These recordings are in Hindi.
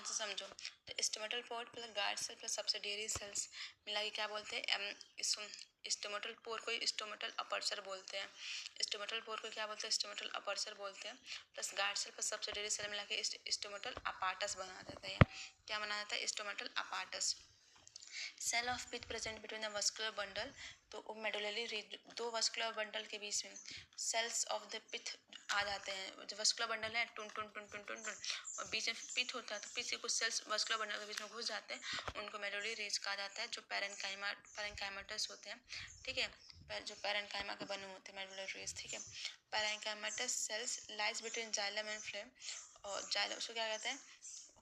ध्यान से समझो। तो stomatal pore plus guard cell plus subsidiary cells मिला के क्या बोलते हैं? स्टोमेटल पोर को स्टोमेटल अपर्चर बोलते हैं। स्टोमेटल पोर को क्या बोलते हैं? स्टोमेटल अपर्चर बोलते हैं। Plus guard cell plus subsidiary cell मिला के स्टोमेटल अपार्टस बना देता है। क्या बना देता है? Stomatal apparatus. Cell of pith present between the vascular bundle, तो मेडुलरी रीज, दो वस्कुलर बंडल के बीच में सेल्स ऑफ द पिथ आ जाते हैं। जो वस्कुलर बंडल है टुन टुन टुन टुन टुन टुन और बीच में पिथ होता है, तो पिथ के कुछ सेल्स वस्कुलर बंडल के बीच में घुस जाते हैं, उनको मेडुलरी रीज कहा जाता है, जो पैरेन्काइमाटस होते हैं। ठीक है, जो पैरेन्काइमा के बने होते हैं मेडुलरी रीज। ठीक है, parenchymatous cells lies between xylem and phloem, और जाइलम उसको क्या कहते हैं?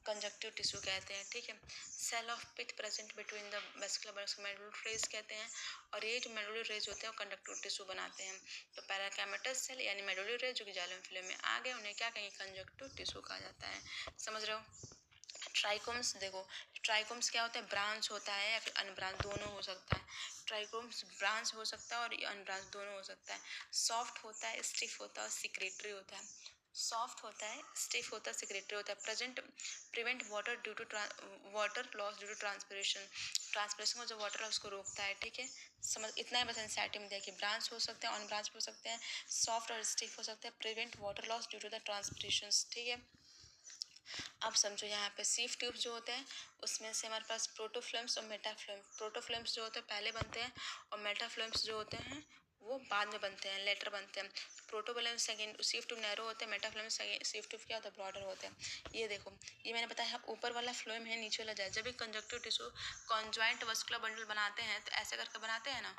कंजक्टिव टिश्यू कहते हैं। ठीक है, cell of pith present between the vascular bundles को मेडुलरी रेज कहते हैं, और ये जो मेडुलरी रेज होते हैं वो कंडक्टिव टिश्यू बनाते हैं। तो पैरेन्काइमाटस सेल यानी मेडुलरी रेज जो कि जाइलम फ्लेम में आ गए, उन्हें क्या कहेंगे? कंजक्टिव टिश्यू कहा जाता है। समझ रहे हो? ट्राइकोम्स देखो, ट्राइकोम्स क्या होता है? ब्रांच होता है या फिर अनब्रांच, दोनों हो सकता है। ट्राइकोम्स ब्रांच हो सकता है और अनब्रांच दोनों हो सकता है। सॉफ्ट होता है, स्टिफ होता है और सिक्रेटरी होता है। सॉफ्ट होता है, स्टिफ होता है, सिक्रेटरी होता है। Prevent water due to water loss due to transpiration, transpiration को जो वाटर लॉस को रोकता है। ठीक है, समझ इतना ही बस एनसीईआरटी में दिया कि ब्रांच हो सकते हैं, ऑन ब्रांच हो सकते हैं, सॉफ्ट और स्टिफ हो सकते हैं, prevent water loss due to the transpiration. ठीक है, अब समझो यहाँ पे सीफ ट्यूब जो होते हैं उसमें से हमारे पास प्रोटोफ्लम्स और मेटाफ्लम्स, प्रोटोफ्लम्स जो होते हैं पहले बनते हैं और मेटाफ्लम्स जो होते हैं वो बाद में बनते हैं, लेटर बनते हैं। प्रोटोफ्लम सेकेंड, सीफ ट्यूब नैरो होते हैं, मेटाफ्लम सीफ ट्यूब क्या होता है? ब्रॉडर होते हैं। ये देखो, ये मैंने बताया ऊपर वाला फ्लोएम है, नीचे वाला जाए। जब भी conjunctive tissue conjoint vascular bundle बनाते हैं तो ऐसे करके बनाते हैं ना,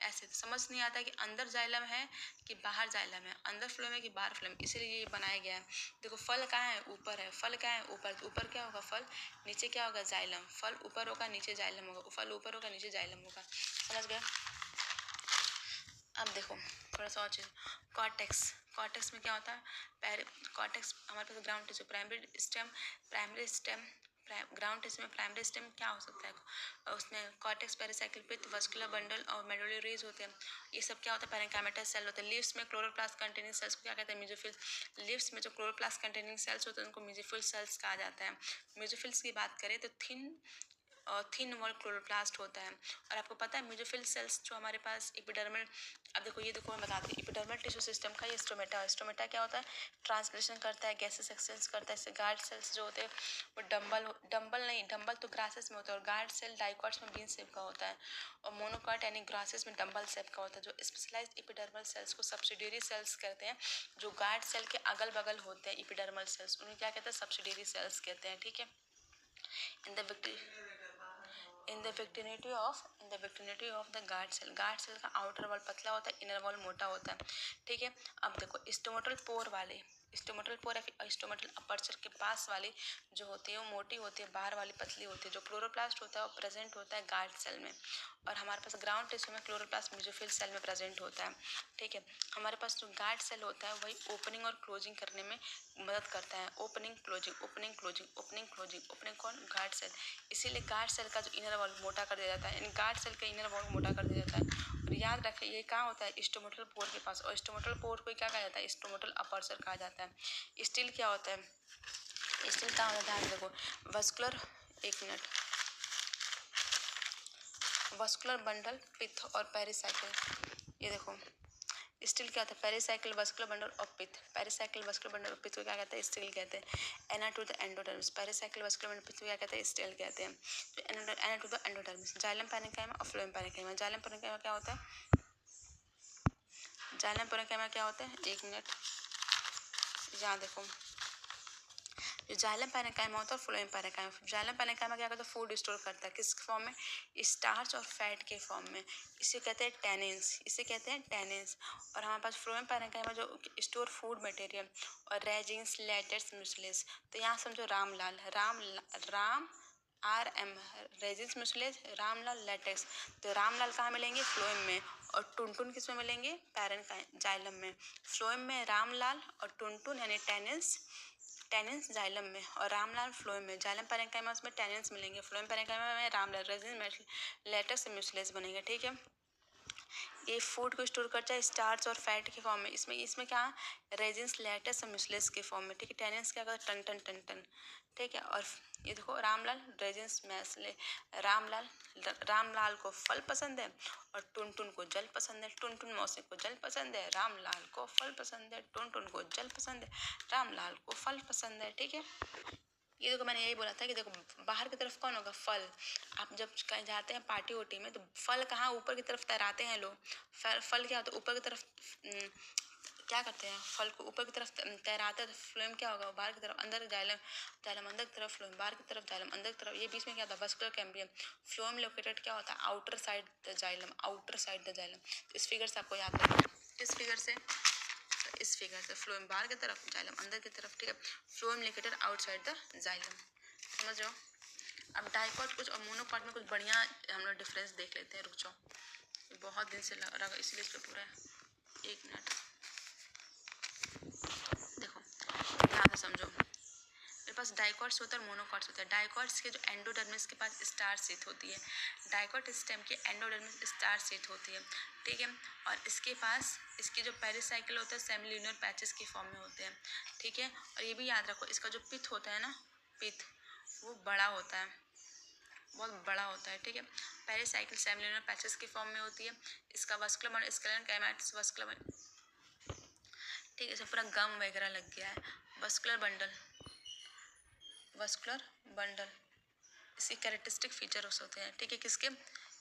ऐसे समझ नहीं आता कि अंदर जाइलम है कि बाहर जाइलम है, अंदर फ्लोएम है कि बाहर फ्लोएम, इसीलिए ये बनाया गया है। देखो फल कहाँ है? ऊपर है। फल कहाँ है? ऊपर। ऊपर क्या होगा? फल। नीचे क्या होगा? जाइलम। फल ऊपर होगा, नीचे जाइलम होगा। फल ऊपर होगा, नीचे जाइलम होगा। समझ गया? अब देखो थोड़ा सा और चीज़, कॉर्टेक्स। कॉर्टेक्स में क्या होता है? कॉर्टेक्स हमारे पास ground tissue, primary stem ground tissue में प्राइमरी स्टेम क्या हो सकता है? उसमें cortex, pericycle pith, vascular bundle और मेडुलरी रेज होते हैं। ये सब क्या होता है? पैरेन्काइमाटस सेल होते हैं। लीव्स में क्लोरोप्लास्ट कंटेनिंग सेल्स को क्या कहते हैं? म्यूजिफिल। लीव्स में जो क्लोरोप्लास्ट कंटेनिंग सेल्स होते हैं उनको म्यूजिफिल सेल्स कहा जाता है। म्यूजिफिल्स की बात करें तो थिन वॉल क्लोरोप्लास्ट होता है। और आपको पता है म्यूजिफिल सेल्स जो हमारे पास एपिडर्मल, अब देखो ये देखो मैं बताती हूँ, एपिडर्मल टिश्यू सिस्टम का ये स्टोमेटा है। स्टोमेटा क्या होता है? ट्रांसलेशन करता है, गैसेस एक्सचेंज करता है। गार्ड सेल्स जो होते हैं वो डंबल तो ग्रासेस में होता है, और गार्ड सेल डाइकॉट्स में बीन शेप का होता है, और मोनोकॉट यानी ग्रासेस में डंबल शेप का होता है। जो स्पेशलाइज्ड एपिडर्मल सेल्स को सब्सिडियरी सेल्स कहते हैं, जो गार्ड सेल के अगल बगल होते हैं एपिडर्मल सेल्स, उन्हें क्या कहते हैं? सब्सिडियरी सेल्स कहते हैं। ठीक है, in the vicinity of the guard cell का आउटर वॉल पतला होता है, इनर वॉल मोटा होता है। ठीक है, अब देखो स्टोमेटल पोर या फिर स्टोमेटल अपर्चर के पास वाली जो होती है वो मोटी होती है, बाहर वाली पतली होती है। जो क्लोरोप्लास्ट होता है वो प्रेजेंट होता है गार्ड सेल में, और हमारे पास ग्राउंड टिश्यू में क्लोरोप्लास्ट म्यूजिफिल सेल में प्रेजेंट होता है। ठीक है, हमारे पास जो गार्ड सेल होता है वही ओपनिंग और क्लोजिंग करने में मदद करता है। Opening closing, opening closing, opening closing. Opening कौन? Guard cell. इसीलिए गार्ड सेल का जो इनर वॉल मोटा कर दिया जाता है, यानी गार्ड सेल का इनर वॉल मोटा कर दिया जाता है। और याद रखें ये कहाँ होता है? स्टोमेटल पोर के पास, और स्टोमेटल पोर को क्या कहा जाता है? स्टोमेटल अपर्चर कहा जाता है। स्टील क्या होता है? स्टील कहाँ होता है? ध्यान देखो, वस्कुलर, एक मिनट, वस्कुलर बंडल, पिथ और पेरिसाइकिल। ये देखो स्टील क्या होता है? पेरिसाइकिल, वस्कुलर बंडल और पिथ। पेरिसाइकिल, वस्कुलर बंडल और पिथ को क्या कहते हैं? स्टील कहते हैं। Inner to the endodermis, pericycle, vascular bundle, pith को क्या कहते हैं? स्टील कहते हैं। Inner to the endodermis, xylem parenchyma और फ्लोएम पैरेन्काइमा। जाइलम पैरेन्काइमा क्या होता है? जाइलम पैरेन्काइमा क्या होता है? एक मिनट, यहाँ देखो, जो जाइलम पैरेन्काइमा होता है और फ्लोएम पैरेन्काइमा। जाइलम पैरेन्काइमा क्या करता है? फूड स्टोर करता है, किस फॉर्म में? स्टार्च और फैट के फॉर्म में। इसे कहते हैं टैनिन्स, इसे कहते हैं टैनिन्स। और हमारे पास फ्लोएम पैरेन्काइमा जो स्टोर फूड मटेरियल और रेजिन्स, लेटेक्स, म्यूसिलेज। तो यहाँ समझो Ramlal, RM, resins, mucilage, Ramlal, latex. तो रामलाल कहाँ मिलेंगे? फ्लोएम में। और टुनटुन किस में मिलेंगे? जाइलम में। फ्लोएम में रामलाल और टुनटुन यानी टैनिन्स जाइलम में, और रामलाल फ्लोएम में। जाइलम पैरेन्काइमा में टैनिन्स मिलेंगे, फ्लोएम पैरेन्काइमा में रामलाल, रेजिन, लेटेक्स, म्यूसिलेज बनेंगे। ठीक है, ये फूड को स्टोर करता है स्टार्च और फैट के फॉर्म में। इसमें इसमें क्या रेजिन्स, लैक्टेस और म्यूसिलेस के फॉर्म में, ठीक है। टेनिन्स क्या करता है, टन टन टन टन, ठीक है। और ये देखो रामलाल रेजिन्स मैसले, रामलाल को फल पसंद है और टुनटुन को जल पसंद है। टुनटुन मौसी को जल पसंद है, रामलाल को फल पसंद है। टुनटुन को जल पसंद है, रामलाल को फल पसंद है, ठीक है। ये देखो मैंने यही बोला था कि देखो बाहर की तरफ कौन होगा, फल। आप जब कहीं जाते हैं पार्टी वार्टी में तो फल कहाँ ऊपर की तरफ तैराते हैं लोग। फल क्या होता है ऊपर की तरफ, क्या करते हैं, फल को ऊपर की तरफ तैराते हैं। तो फ्लोएम क्या होगा, बाहर की तरफ, अंदर जाइलम, जाइलम अंदर की तरफ, फ्लोएम बाहर की तरफ, जाइलम अंदर की तरफ। ये बीच में क्या होता है, वस्कुलर कैम्बियम। फ्लोएम लोकेटेड क्या होता है, outer side the xylem, outer side the xylem. इस फिगर से आपको याद रखना है, इस फिगर से, इस फिगर से फ्लोएम बाहर की तरफ, जाइलम अंदर की तरफ, ठीक है। Phloem located outside the xylem, समझ रहे हो। अब डाइकॉट कुछ और मोनोकॉट में कुछ बढ़िया हम लोग डिफरेंस देख लेते हैं, रुक जाओ, बहुत दिन से लग रहा इसलिए इस पर पूरा 1 मिनट देखो ध्यान से समझो। मेरे पास डाइकॉट्स होता है और मोनोकॉट्स होता है। डाइकॉट्स के जो एंडोडर्मिस के पास स्टार शीथ होती है, डाइकॉट स्टेम के एंडोडर्मिस स्टार शीथ होती है, ठीक है। और इसके पास इसके जो पेरिसाइकिल होता है सेमिल्यूनर पैचेस के फॉर्म में होते हैं, ठीक है। और ये भी याद रखो इसका जो पिथ होता है ना, पिथ वो बड़ा होता है, बहुत बड़ा होता है, ठीक है। पेरिसाइकिल सेमिल्यूनर पैचेस के फॉर्म में होती है। इसका वस्कुलर बंडल स्केलेटन काइमेटिक्स वस्कुलर, ठीक है। इसे पूरा गम वगैरह लग गया है। वस्कुलर बंडल, वस्कुलर बंडल इसके कैरेक्टरिस्टिक फीचर्स होते हैं, ठीक है। किसके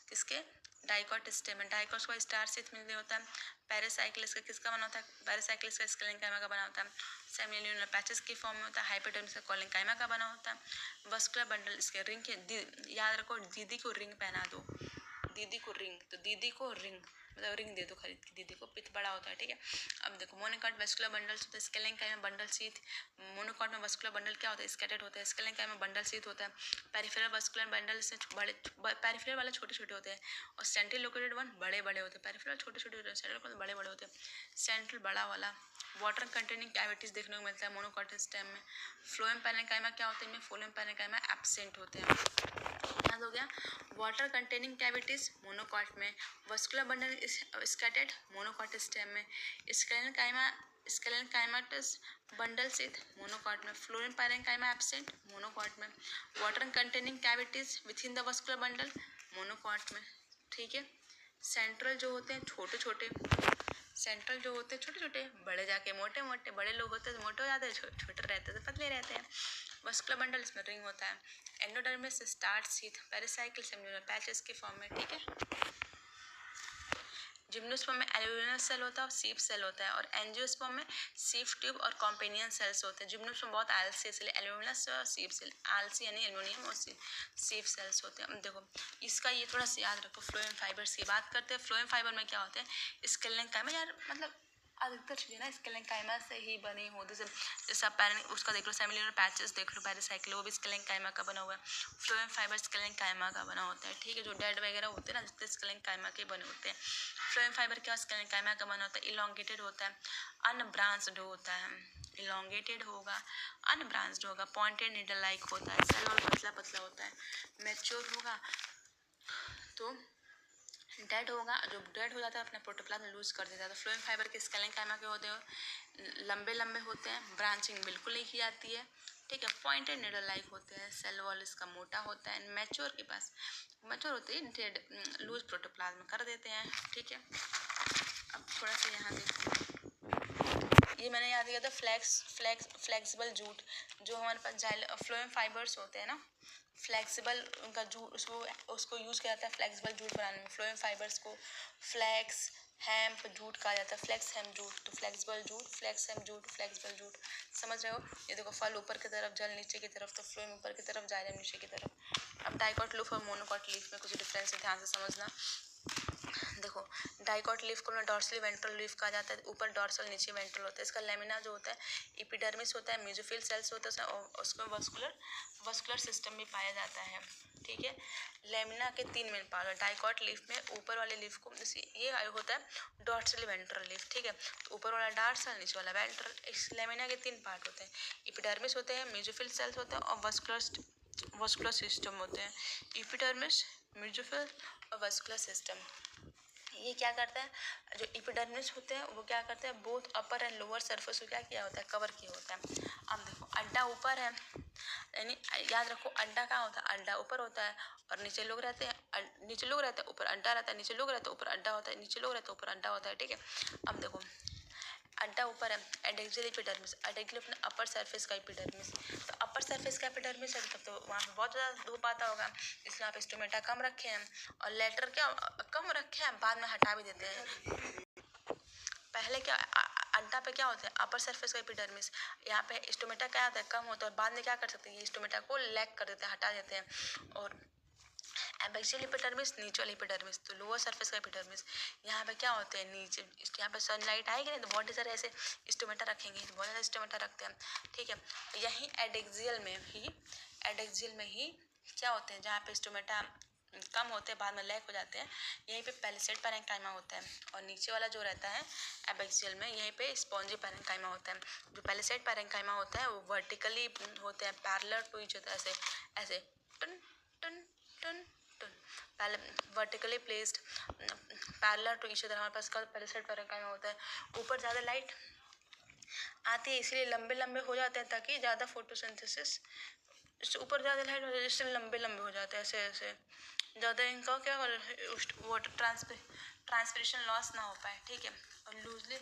किसके डाइकॉट स्टेम में, डाइकॉट को स्टार शीथ मिलने होता है। पेरिसाइकिल इसका किसका बना होता है, पेरिसाइकिल इसका स्केलेंकाइमा का बना होता है। सेमिल्यूनर पैचेस के फॉर्म में होता है। हाइपोडर्मिस का कोलेंकाइमा का बना होता है। वस्कुलर बंडल इसके रिंग के, याद रखो दीदी को रिंग पहना दो, दीदी को रिंग, तो दीदी को रिंग मतलब रिंग दे दो खरीद के दीदी को, पिथ बड़ा होता है, ठीक है। अब देखो मोनोकॉट वस्कुलर बंडल्स होता है, स्केलेंकाइमा में बंडल शीथ। मोनोकॉट में वस्कुलर बंडल क्या होता है, स्कैटर्ड होता है। स्केलेंकाइमा में बंडल शीथ होता है। पेरिफेरल वस्कुलर बंडल से बड़े, पेरिफेरल वाले छोटे छोटे होते हैं और सेंट्रल लोकेटेड वन बड़े बड़े होते हैं। पेरिफेरल छोटे छोटे होते हैं, सेंट्रल बड़े बड़े होते हैं। सेंट्रल बड़ा वाला। वाटर कंटेनिंग कैविटीज देखने को मिलता है मोनोकॉट स्टेम में। फ्लोएम पैरेन्काइमा क्या होता है, इनमें फ्लोएम पैरेन्काइमा एब्सेंट होते हैं। याद हो गया। वाटर कंटेनिंग कैविटीज मोनोकॉट में, vascular bundle scattered monocot stem में, स्केलेंकाइमाटस बंडल शीथ मोनोकॉट में, फ्लोएम पैरेन्काइमा एब्सेंट मोनोकॉट में, water containing cavities with in the vascular bundle monocot में, ठीक है। सेंट्रल जो होते हैं छोटे छोटे, सेंट्रल जो होते हैं छोटे छोटे, बड़े जाके मोटे मोटे, बड़े लोग होते हैं तो मोटे हो जाते हैं, छोटे रहते हैं तो पतले रहते हैं। वस्कुलर बंडल इसमें रिंग होता है। Endodermis starch sheath, pericycle semilunar patches के फॉर्म में, ठीक है। जिम्नोस्पर्म में एल्यूमिनियम सेल होता है और सीप सेल होता है, और एंजियोस्पर्म में सीप ट्यूब और कॉम्पेनियन सेल्स होते हैं। जिम्नोस्पर्म बहुत आलसी है इसलिए एल्यूमिनियम और सीप सेल, आलसी यानी एल्यूमिनियम और सीप सेल्स होते हैं। देखो इसका ये थोड़ा सा याद रखो। फ्लोएम फाइबर्स की बात करते हैं। फ्लोएम फाइबर में क्या होते हैं, स्केलेंकाइमा, यार मतलब अधिकतर चीज़ें ना स्केलेंकाइमा से ही बनी हो, जैसे आप उसका देख लो, सेमिल्यूनर पैचेस देख लो, पेरिसाइकिल वो भी स्केलेंकाइमा का बना हुआ है। फ्लोएम फाइबर स्केलेंकाइमा का बना होता है, ठीक है। जो डेड वगैरह होते हैं ना जितने स्केलेंकाइमा के बने होते हैं। फ्लोएम फाइबर क्या स्केलेंकाइमा का बना होता है, इलॉन्गेटेड होता है, अनब्रांच्ड होता है, इलॉन्गेटेड होगा, अनब्रांच्ड होगा, पॉइंटेड नीडल लाइक होता है, सेल और पतला पतला होता है, मैच्योर होगा तो डेड होगा, जो डेड हो जाता है अपने प्रोटोप्लाज्म लूज कर देता है। तो फ्लोएम फाइबर के स्केलेंकाइमा के होते हैं, लंबे लंबे होते हैं, ब्रांचिंग बिल्कुल नहीं की जाती है, ठीक है। पॉइंटेड नीडल लाइक होते हैं, सेल वॉल इसका मोटा होता है। मैच्योर के पास, मैच्योर होते हैं डेड लूज प्रोटोप्लाज्म कर देते हैं, ठीक है। अब थोड़ा सा यहाँ देखो, ये मैंने याद किया था फ्लेक्सिबल जूट, जो हमारे पास फ्लोएम फाइबर्स होते हैं ना, फ्लेक्सिबल उनका जूट, उसको यूज़ किया जाता है फ्लेक्सिबल जूट बनाने में। फ्लोएम फाइबर्स को फ्लेक्स हेम्प जूट कहा जाता है, फ्लेक्स हेम्प जूट। तो flexible jute, flax hemp jute, flexible jute, समझ रहे हो। ये देखो फल ऊपर की तरफ, जल नीचे की तरफ, तो फ्लोएम ऊपर की तरफ, जाइलम नीचे की तरफ। अब डाइकॉट लीफ और मोनोकॉट लीफ में कुछ डिफरेंस है, ध्यान से समझना। देखो डाइकॉट लीफ को डॉर्सली वेंट्रल लीफ कहा जाता है, ऊपर डॉर्सल नीचे वेंट्रल होता है। इसका लेमिना जो होता है एपिडर्मिस होता है, मेसोफिल सेल्स होता है और उसमें वस्कुलर सिस्टम भी पाया जाता है, ठीक है। लेमिना के 3 मेन पार्ट है डाइकॉट लीफ में। ऊपर वाले लीफ को जैसे ये होता है डॉर्सली वेंट्रल लीफ, ठीक है। तो ऊपर वाला डॉर्सल, नीचे वाला वेंट्रल। इस लेमिना के 3 पार्ट होते हैं, एपिडर्मिस होते हैं, मेसोफिल सेल्स होते हैं और वस्कुलर सिस्टम होते हैं। एपिडर्मिस, मेसोफिल और वस्कुलर सिस्टम, ये क्या करता है, जो एपिडर्मिस होते हैं वो क्या करते हैं, both upper and lower surface को क्या किया होता है, कवर किया होता है। अब देखो अड्डा ऊपर है, यानी याद रखो अड्डा कहाँ होता है, अड्डा ऊपर होता है और नीचे लोग रहते हैं, नीचे लोग रहते हैं ऊपर अड्डा रहता है, नीचे लोग रहते हैं ऊपर अड्डा होता है, नीचे लोग रहते हैं ऊपर अड्डा होता है, ठीक है। अब देखो अड्डा ऊपर है, एडेक्सियल एपिडर्मिस, एडेक्सियल अपने अपर सरफेस का एपिडर्मिस, तो अपर सरफेस का एपिडर्मिस है तब तो वहाँ पे बहुत ज़्यादा धूप आता होगा, इसलिए आप स्टोमेटा कम रखे हैं और लेटर क्या कम रखे हैं, बाद में हटा भी देते हैं। पहले क्या अड्डा पे क्या होता है, अपर सरफेस का एपिडर्मिस, यहाँ पे स्टोमेटा क्या होता है, कम होता है और बाद में क्या कर सकते हैं, ये स्टोमेटा को लैग कर देते हैं, हटा देते हैं। और एबैक्सियल एपिडर्मिस, नीचे वाला एपिडर्मिस, तो लोअर सरफेस का एपिडर्मिस, यहाँ पे क्या होते हैं नीचे, यहाँ पे सनलाइट आएगी नहीं तो बहुत सारे ऐसे स्टोमेटा रखेंगे, बहुत ज़्यादा स्टोमेटा रखते हैं, ठीक है। यहीं एडेक्सियल में ही क्या होते हैं, जहाँ पे स्टोमेटा कम होते हैं बाद में लैक हो जाते हैं, यहीं पे पैलिसेड पैरेंकाइमा होता है, और नीचे वाला जो रहता है एबैक्सियल में, यहीं पे स्पॉन्जी पैरेंकाइमा होता है। जो पैलिसेड पैरेंकाइमा होता है वो वर्टिकली होते हैं, पैरेलल टू ईच अदर, ऐसे ऐसे टन टन टन टन, पहले vertically placed parallel to each other हमारे पास का पैलिसेड पैरेंकाइमा होता है। ऊपर ज़्यादा लाइट आती है इसलिए लंबे लंबे हो जाते हैं, ताकि ज़्यादा फोटोसिंथेसिस, इससे ऊपर ज़्यादा लाइट हो जाती है इससे लंबे लंबे हो जाते हैं, ऐसे ऐसे ज़्यादा इनका क्या वाटर ट्रांसपिरेशन लॉस ना हो पाए, ठीक है। और लूजली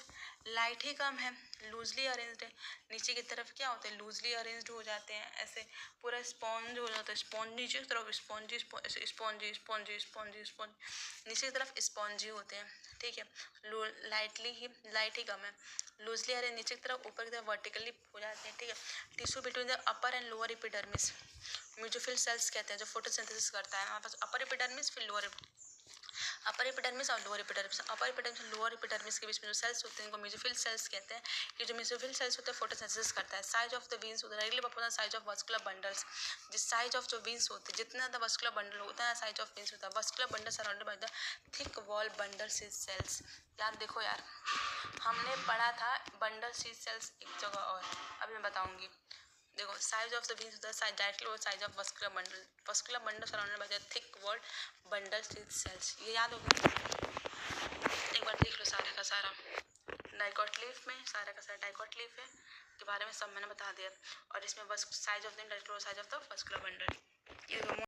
लाइट ही कम है, लूजली अरेंज्ड है, नीचे की तरफ क्या होते हैं, लूजली अरेंज्ड हो जाते हैं, ऐसे पूरा स्पॉन्ज हो जाता है, स्पॉन्ज नीचे की तरफ spongy spongy spongy spongy sponge, नीचे की तरफ स्पॉन्जी होते हैं, ठीक है। लाइट ही कम है, लूजली अरेंज नीचे की तरफ, ऊपर की तरफ वर्टिकली हो जाते हैं, ठीक है। Tissue between the upper and lower epidermis, mesophyll cells कहते हैं, जो फोटोसिंथेसिस करता है, हमारे पास अपर एपिडर्मिस फिर लोअर अपर एपिडर्मिस और लोअर एपिडर्मिस, अपर एपिडर्मिस और लोअर एपिडर्मिस के बीच में जो सेल्स होते हैं इनको मेसोफिल सेल्स कहते हैं। ये जो मेसोफिल सेल्स होते हैं फोटोसिंथेसिस करता है। साइज ऑफ द वीन्स होता है regular proportional size of vascular bundles, जिस साइज ऑफ जो वीन्स होते हैं जितना ज़्यादा वस्कुलर बंडल होता है साइज ऑफ वीन्स होता है, vascular bundle surrounded by the thick wall bundle sheath cells. यार देखो यार, हमने पढ़ा था बंडल सीज सेल्स एक जगह और, अभी मैं बताऊंगी। देखो साइज ऑफ द वीन्स होता है साइज डायरेक्टली और size of vascular bundle surrounded by the thick wall bundle sheath cells, ये याद होगा, एक बार देख लो सारे का सारा। डाइकोट लीफ में सारा का सारा डाइकोट लीफ है के बारे में सब मैंने बता दिया, और इसमें बस size of the size of the vascular bundle, ये